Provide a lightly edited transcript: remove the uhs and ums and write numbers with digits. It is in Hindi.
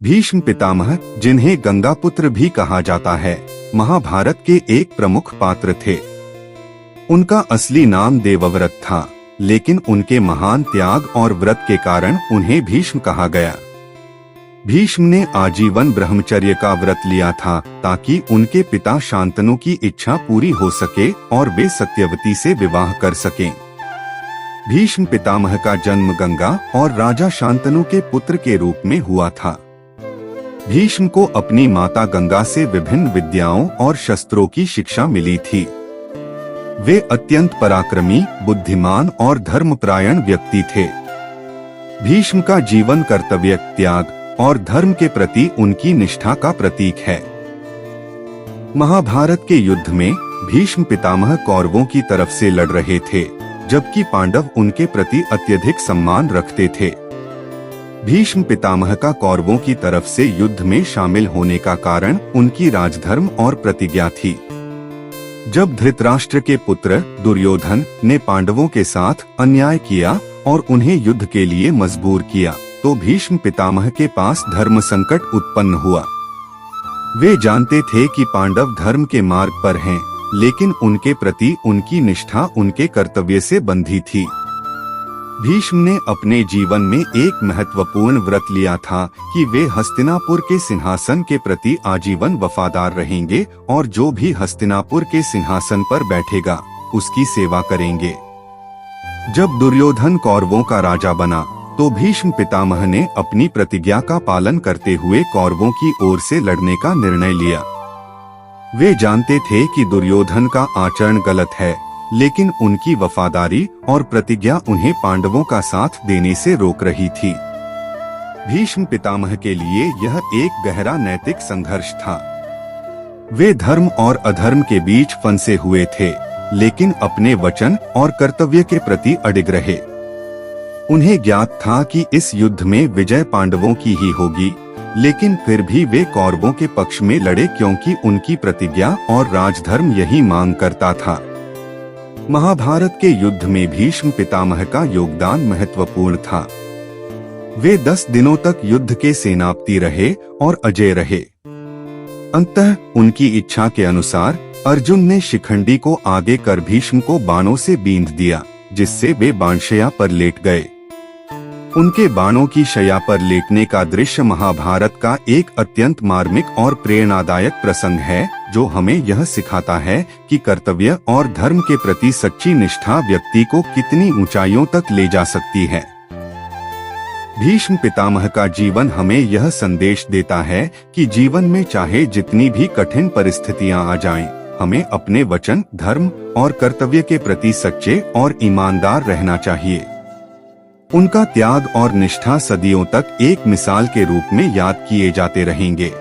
भीष्म पितामह, जिन्हें गंगापुत्र भी कहा जाता है, महाभारत के एक प्रमुख पात्र थे। उनका असली नाम देवव्रत था, लेकिन उनके महान त्याग और व्रत के कारण उन्हें भीष्म कहा गया। भीष्म ने आजीवन ब्रह्मचर्य का व्रत लिया था ताकि उनके पिता शांतनु की इच्छा पूरी हो सके और वे सत्यवती से विवाह कर सकें। भीष्म पितामह का जन्म गंगा और राजा शांतनु के पुत्र के रूप में हुआ था। भीष्म को अपनी माता गंगा से विभिन्न विद्याओं और शस्त्रों की शिक्षा मिली थी। वे अत्यंत पराक्रमी, बुद्धिमान और धर्मपरायण व्यक्ति थे। भीष्म का जीवन कर्तव्य, त्याग और धर्म के प्रति उनकी निष्ठा का प्रतीक है। महाभारत के युद्ध में भीष्म पितामह कौरवों की तरफ से लड़ रहे थे, जबकि पांडव उनके प्रति अत्यधिक सम्मान रखते थे। भीष्म पितामह का कौरवों की तरफ से युद्ध में शामिल होने का कारण उनकी राजधर्म और प्रतिज्ञा थी। जब धृतराष्ट्र के पुत्र दुर्योधन ने पांडवों के साथ अन्याय किया और उन्हें युद्ध के लिए मजबूर किया, तो भीष्म पितामह के पास धर्म संकट उत्पन्न हुआ। वे जानते थे कि पांडव धर्म के मार्ग पर हैं, लेकिन उनके प्रति उनकी निष्ठा उनके कर्तव्य से बंधी थी। भीष्म ने अपने जीवन में एक महत्वपूर्ण व्रत लिया था कि वे हस्तिनापुर के सिंहासन के प्रति आजीवन वफादार रहेंगे और जो भी हस्तिनापुर के सिंहासन पर बैठेगा उसकी सेवा करेंगे। जब दुर्योधन कौरवों का राजा बना, तो भीष्म पितामह ने अपनी प्रतिज्ञा का पालन करते हुए कौरवों की ओर से लड़ने का निर्णय लिया। वे जानते थे कि दुर्योधन का आचरण गलत है, लेकिन उनकी वफादारी और प्रतिज्ञा उन्हें पांडवों का साथ देने से रोक रही थी। भीष्म पितामह के लिए यह एक गहरा नैतिक संघर्ष था। वे धर्म और अधर्म के बीच फंसे हुए थे, लेकिन अपने वचन और कर्तव्य के प्रति अडिग रहे। उन्हें ज्ञात था कि इस युद्ध में विजय पांडवों की ही होगी, लेकिन फिर भी वे कौरवों के पक्ष में लड़े क्योंकि उनकी प्रतिज्ञा और राजधर्म यही मांग करता था। महाभारत के युद्ध में भीष्म पितामह का योगदान महत्वपूर्ण था। वे 10 दिनों तक युद्ध के सेनापति रहे और अजय रहे। अंततः उनकी इच्छा के अनुसार अर्जुन ने शिखंडी को आगे कर भीष्म को बाणों से बींध दिया, जिससे वे बाणशैया पर लेट गए। उनके बाणों की शैया पर लेटने का दृश्य महाभारत का एक अत्यंत मार्मिक और प्रेरणादायक प्रसंग है, जो हमें यह सिखाता है कि कर्तव्य और धर्म के प्रति सच्ची निष्ठा व्यक्ति को कितनी ऊंचाइयों तक ले जा सकती है। भीष्म पितामह का जीवन हमें यह संदेश देता है कि जीवन में चाहे जितनी भी कठिन परिस्थितियां आ जाएं, हमें अपने वचन, धर्म और कर्तव्य के प्रति सच्चे और ईमानदार रहना चाहिए। उनका त्याग और निष्ठा सदियों तक एक मिसाल के रूप में याद किए जाते रहेंगे।